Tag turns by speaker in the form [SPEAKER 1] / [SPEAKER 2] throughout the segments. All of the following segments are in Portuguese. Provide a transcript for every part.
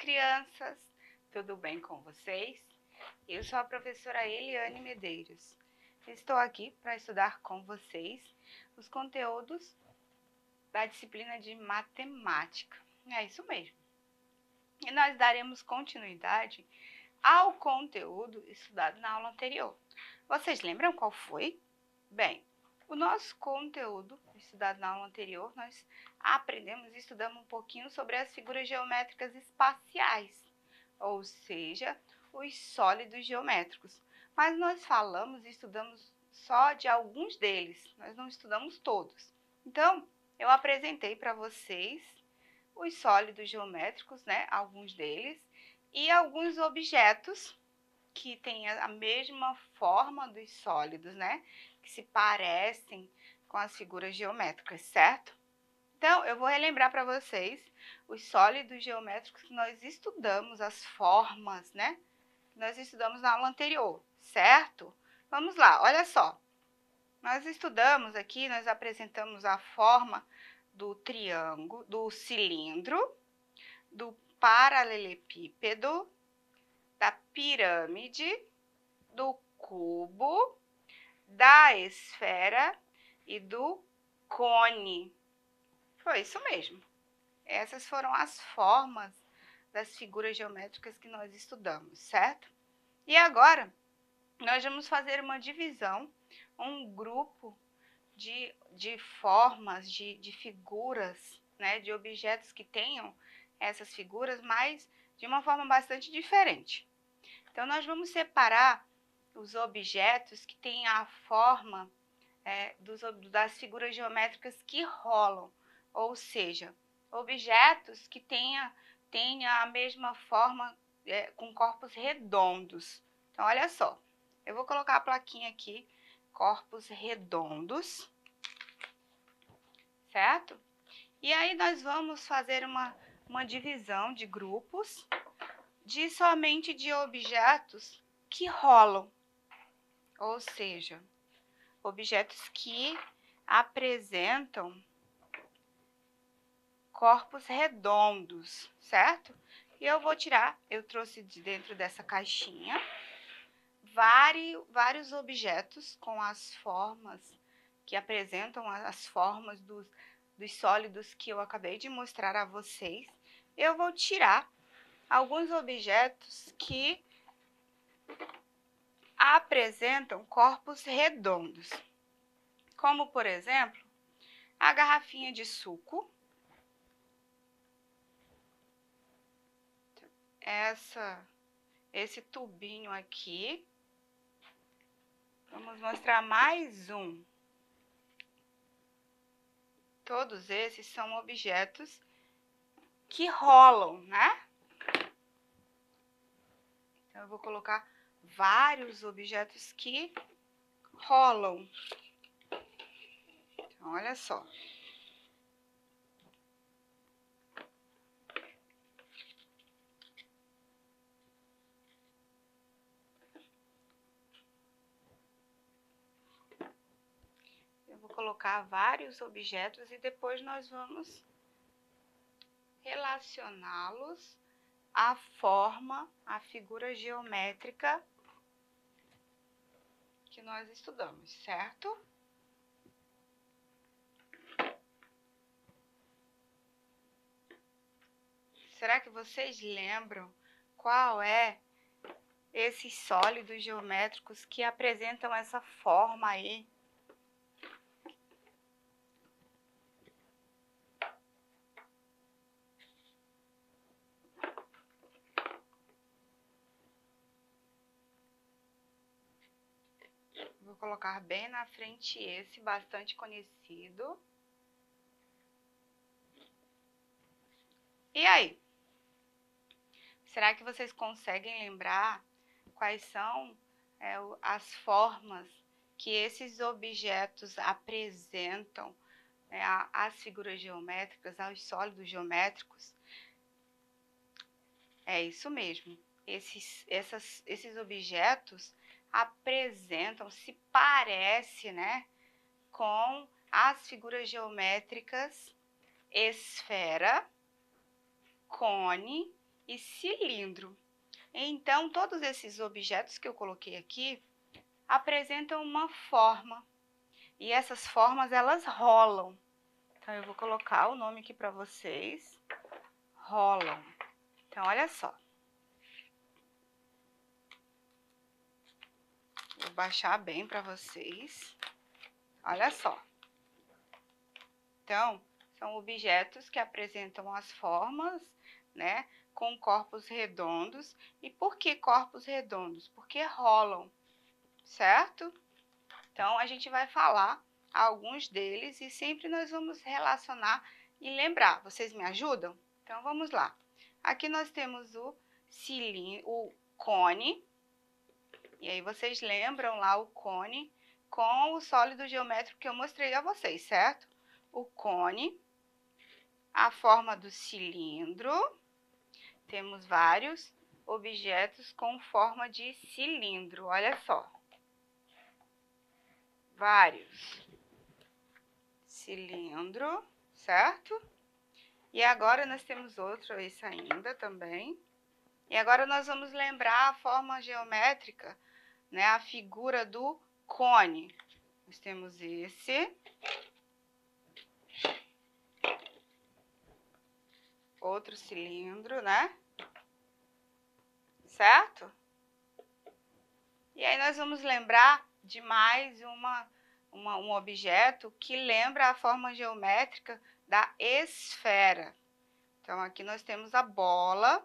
[SPEAKER 1] crianças! Tudo bem com vocês? Eu sou a professora Eliane Medeiros. Estou aqui para estudar com vocês os conteúdos da disciplina de matemática. É isso mesmo. E nós daremos continuidade ao conteúdo estudado na aula anterior. Vocês lembram qual foi? Bem, o nosso conteúdo estudado na aula anterior, nós aprendemos e estudamos um pouquinho sobre as figuras geométricas espaciais, ou seja, os sólidos geométricos. Mas nós falamos e estudamos só de alguns deles, nós não estudamos todos. Então, eu apresentei para vocês os sólidos geométricos, né, alguns deles, e alguns objetos que têm a mesma forma dos sólidos, né, que se parecem com as figuras geométricas, certo? Então, eu vou relembrar para vocês os sólidos geométricos que nós estudamos, as formas, né, que nós estudamos na aula anterior, certo? Vamos lá, olha só. Nós estudamos aqui, nós apresentamos a forma do triângulo, do cilindro, do paralelepípedo, da pirâmide, do cubo, da esfera e do cone. Foi isso mesmo. Essas foram as formas das figuras geométricas que nós estudamos, certo? E agora, nós vamos fazer uma divisão, um grupo de formas, de figuras, né, de objetos que tenham essas figuras, mas de uma forma bastante diferente. Então, nós vamos separar os objetos que têm a forma das figuras geométricas que rolam, ou seja, objetos que tenha a mesma forma com corpos redondos. Então, olha só, eu vou colocar a plaquinha aqui, corpos redondos, certo? E aí nós vamos fazer uma divisão de grupos somente de objetos que rolam, ou seja, objetos que apresentam corpos redondos, certo? E eu vou tirar, eu trouxe de dentro dessa caixinha vários objetos com as formas que apresentam as formas dos sólidos que eu acabei de mostrar a vocês. Eu vou tirar alguns objetos que apresentam corpos redondos, como, por exemplo, a garrafinha de suco, esse tubinho aqui. Vamos mostrar mais um. Todos esses são objetos que rolam, né? Então, eu vou colocar vários objetos que rolam. Então, olha só. Eu vou colocar vários objetos e depois nós vamos relacioná-los à forma, à figura geométrica que nós estudamos, certo? Será que vocês lembram qual é esses sólidos geométricos que apresentam essa forma aí? Vou colocar bem na frente esse, bastante conhecido. E aí? Será que vocês conseguem lembrar quais são as formas que esses objetos apresentam às figuras geométricas, aos sólidos geométricos? É isso mesmo. Esses objetos apresentam, se parece, né, com as figuras geométricas esfera, cone e cilindro. Então, todos esses objetos que eu coloquei aqui apresentam uma forma. E essas formas, elas rolam. Então, eu vou colocar o nome aqui para vocês. Rolam. Então, olha só. Vou baixar bem para vocês. Olha só. Então, são objetos que apresentam as formas, né, com corpos redondos. E por que corpos redondos? Porque rolam, certo? Então, a gente vai falar alguns deles e sempre nós vamos relacionar e lembrar. Vocês me ajudam? Então, vamos lá. Aqui nós temos o cone. E aí, vocês lembram lá o cone com o sólido geométrico que eu mostrei a vocês, certo? O cone, a forma do cilindro. Temos vários objetos com forma de cilindro, olha só. Vários. Cilindro, certo? E agora nós temos outro, esse ainda também. E agora nós vamos lembrar a forma geométrica, né, a figura do cone. Nós temos esse. Outro cilindro, né? Certo? E aí nós vamos lembrar de mais um objeto que lembra a forma geométrica da esfera. Então, aqui nós temos a bola,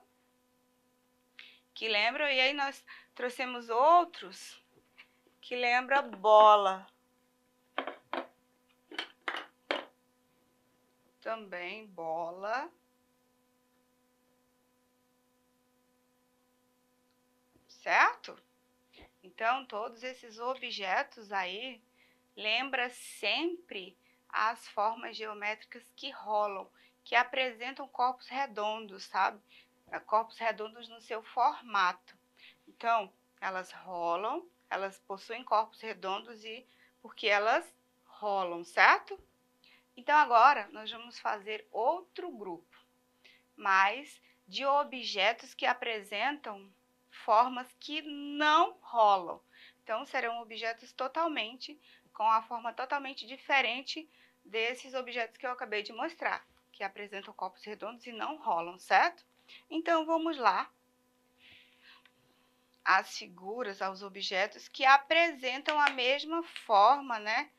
[SPEAKER 1] que lembram, e aí nós trouxemos outros que lembram bola. Também bola. Certo? Então, todos esses objetos aí lembra sempre as formas geométricas que rolam, que apresentam corpos redondos, sabe? Corpos redondos no seu formato. Então, elas rolam, elas possuem corpos redondos e porque elas rolam, certo? Então, agora nós vamos fazer outro grupo, mas de objetos que apresentam formas que não rolam. Então, serão objetos totalmente, com a forma totalmente diferente desses objetos que eu acabei de mostrar, que apresentam corpos redondos e não rolam, certo? Então, vamos lá. As figuras, aos objetos que apresentam a mesma forma, né,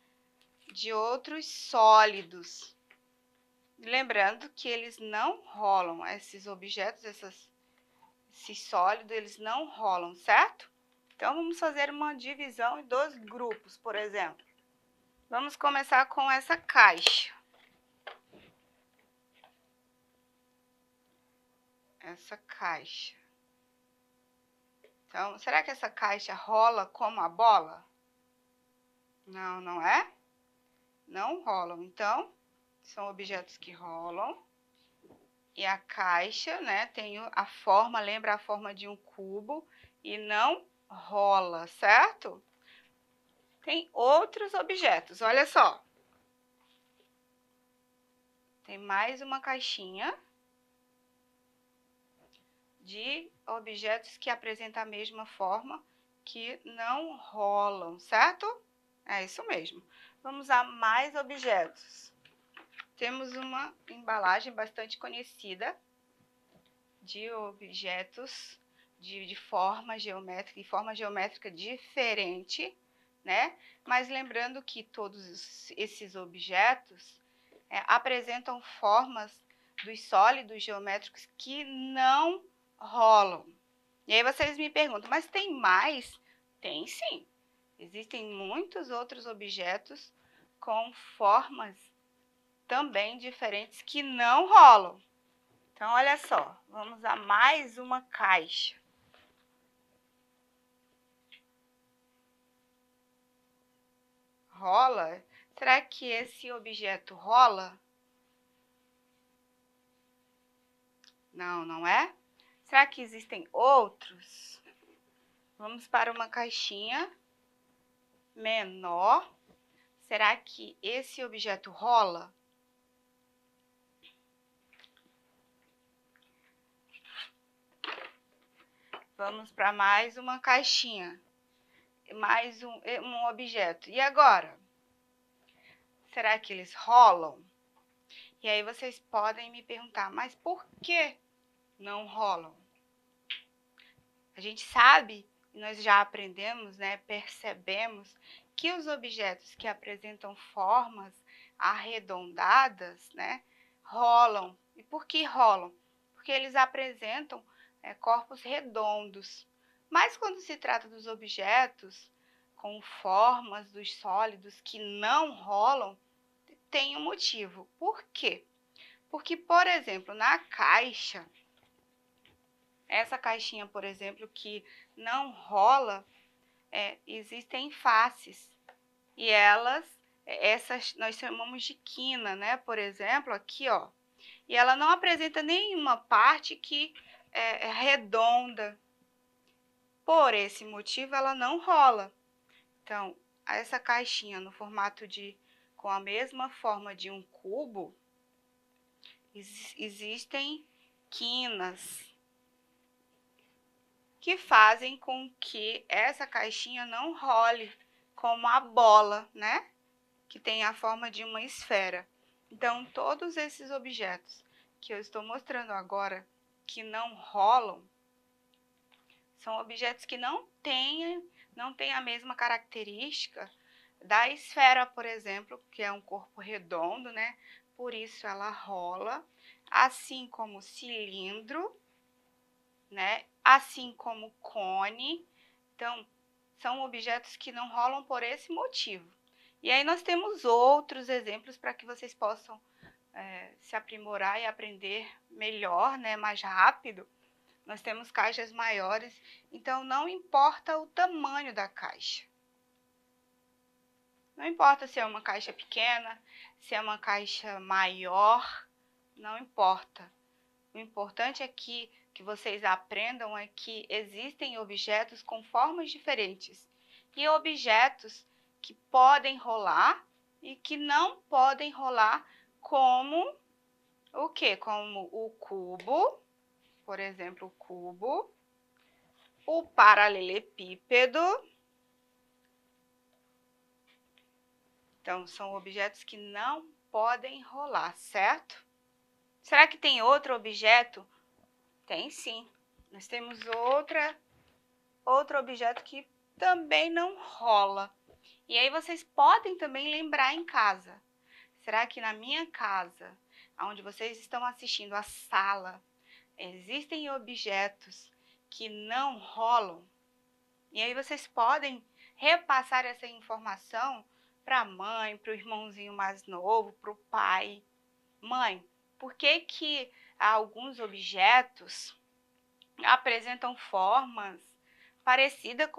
[SPEAKER 1] de outros sólidos. Lembrando que eles não rolam, esses objetos, esses sólidos, eles não rolam, certo? Então, vamos fazer uma divisão em dois grupos, por exemplo. Vamos começar com essa caixa. Essa caixa. Então, será que essa caixa rola como a bola? Não, não é? Não rolam. Então, são objetos que rolam. E a caixa, né, tem a forma, lembra a forma de um cubo e não rola, certo? Tem outros objetos, olha só. Tem mais uma caixinha de objetos que apresentam a mesma forma, que não rolam, certo? É isso mesmo. Vamos a mais objetos. Temos uma embalagem bastante conhecida de objetos de forma geométrica e forma geométrica diferente, né? Mas lembrando que todos esses objetos apresentam formas dos sólidos geométricos que não rolam. E aí vocês me perguntam, mas tem mais? Tem sim. Existem muitos outros objetos com formas também diferentes que não rolam. Então, olha só, vamos a mais uma caixa. Rola? Será que esse objeto rola? Não, não é? Será que existem outros? Vamos para uma caixinha menor. Será que esse objeto rola? Vamos para mais uma caixinha, mais um objeto. E agora? Será que eles rolam? E aí vocês podem me perguntar, mas por que não rolam? A gente sabe, nós já aprendemos, né, percebemos que os objetos que apresentam formas arredondadas, né, rolam. E por que rolam? Porque eles apresentam corpos redondos. Mas quando se trata dos objetos com formas dos sólidos que não rolam, tem um motivo. Por quê? Porque, por exemplo, na caixa, essa caixinha, por exemplo, que não rola, existem faces. E elas, essas nós chamamos de quina, né? Por exemplo, aqui, ó. E ela não apresenta nenhuma parte que é redonda. Por esse motivo, ela não rola. Então, essa caixinha no formato com a mesma forma de um cubo, existem quinas que fazem com que essa caixinha não role, como a bola, né? Que tem a forma de uma esfera. Então, todos esses objetos que eu estou mostrando agora, que não rolam, são objetos que não têm a mesma característica da esfera, por exemplo, que é um corpo redondo, né? Por isso ela rola, assim como o cilindro, né? Assim como o cone. Então, são objetos que não rolam por esse motivo. E aí nós temos outros exemplos para que vocês possam se aprimorar e aprender melhor, né? Mais rápido. Nós temos caixas maiores, então não importa o tamanho da caixa. Não importa se é uma caixa pequena, se é uma caixa maior, não importa. O importante é que vocês aprendam é que existem objetos com formas diferentes e objetos que podem rolar e que não podem rolar, como o quê? Como o cubo, por exemplo, o cubo, o paralelepípedo. Então, são objetos que não podem rolar, certo? Será que tem outro objeto? Tem sim. Nós temos outro objeto que também não rola. E aí vocês podem também lembrar em casa. Será que na minha casa, onde vocês estão assistindo a sala, existem objetos que não rolam? E aí vocês podem repassar essa informação para a mãe, para o irmãozinho mais novo, para o pai. Mãe, por que alguns objetos apresentam formas parecidas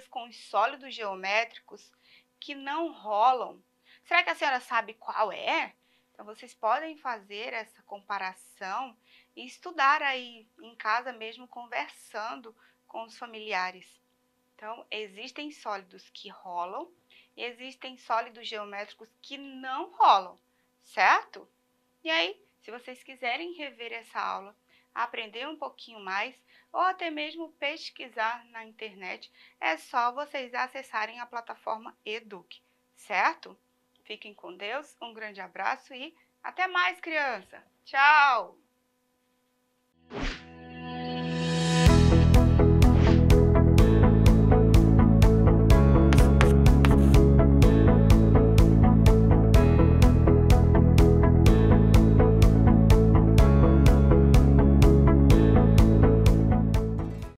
[SPEAKER 1] com os sólidos geométricos que não rolam? Será que a senhora sabe qual é? Então, vocês podem fazer essa comparação e estudar aí em casa mesmo, conversando com os familiares. Então, existem sólidos que rolam e existem sólidos geométricos que não rolam, certo? E aí, se vocês quiserem rever essa aula, aprender um pouquinho mais ou até mesmo pesquisar na internet, é só vocês acessarem a plataforma Eduque, certo? Fiquem com Deus, um grande abraço e até mais, criança! Tchau!